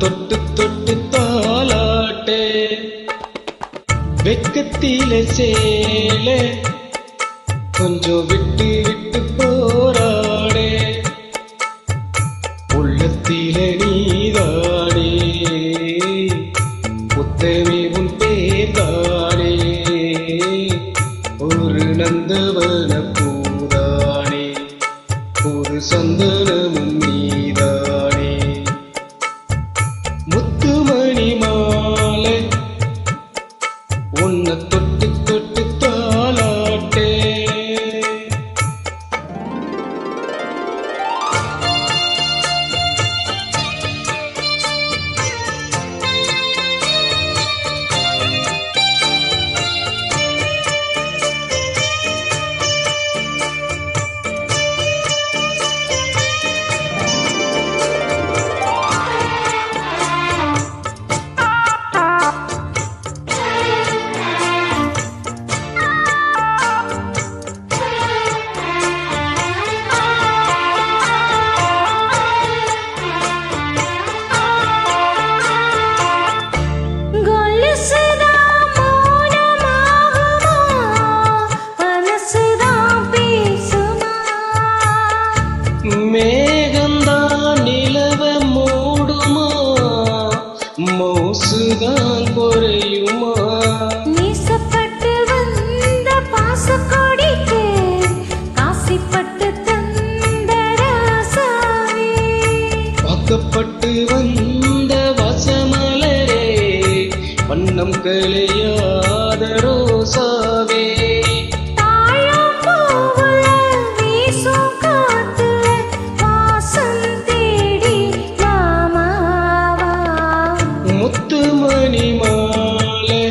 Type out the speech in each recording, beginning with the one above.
தொட்டு தொட்டு தாலாட்டே வெக்கத்தில சேல கொஞ்சம் விட்டு விட்டு போராடே உள்ளத்தில நீதானே புத்தமே உன் பேர்தானே ஒரு நந்தவன பூதானே ஒரு சந்தனமும் நீதானே முத்துமணி மாலை உன்னை தொட்டு தொட்டு தாலாட்டே மேகந்தான் நிலவ மூடுமா மோசுதான் குறையுமா நீசப்பட்டு வந்த பாசக்கொடிக்கு காசிப்பட்டு தந்த ராசாவே வாக்கப்பட்டு வந்த வசமலரே வண்ணம் கலையாத ரோசாவே முத்துமணி மாலை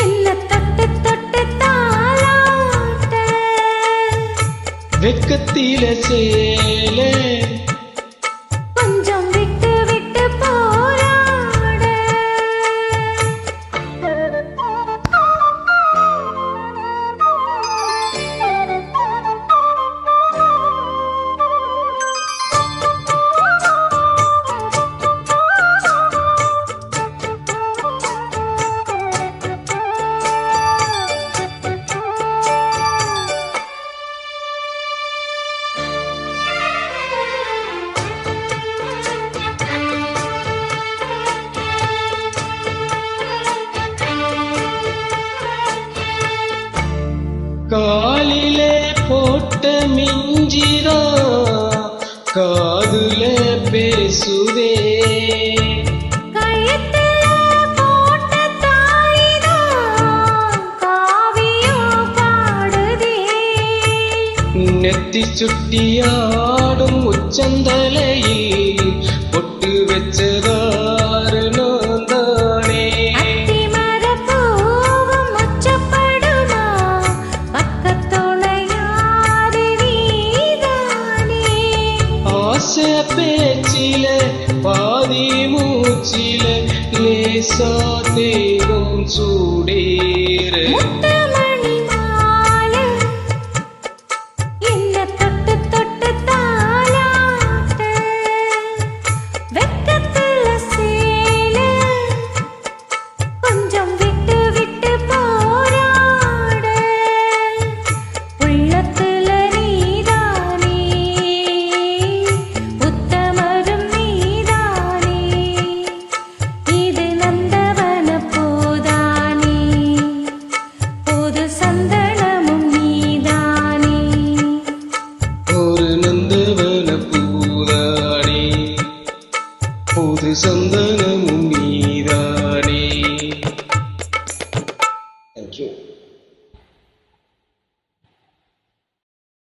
என்ன தொட்டு தொட்டு தாலாட்ட வெக்கத்தில சேல கொஞ்சம் விட்டு விட்டு போராட காலிலே போட்ட மிஞ்சிரா காதுல பேசுதே கயத்துல போட்ட தாயிதான் காவியம் பாடுதே நெத்தி சுட்டியாடும் உச்சந்தலையில் பொட்டு வச்சதாறு நான் தானே பேச்சில பாதி மூச்சில லேசா தேரும் சூடேறு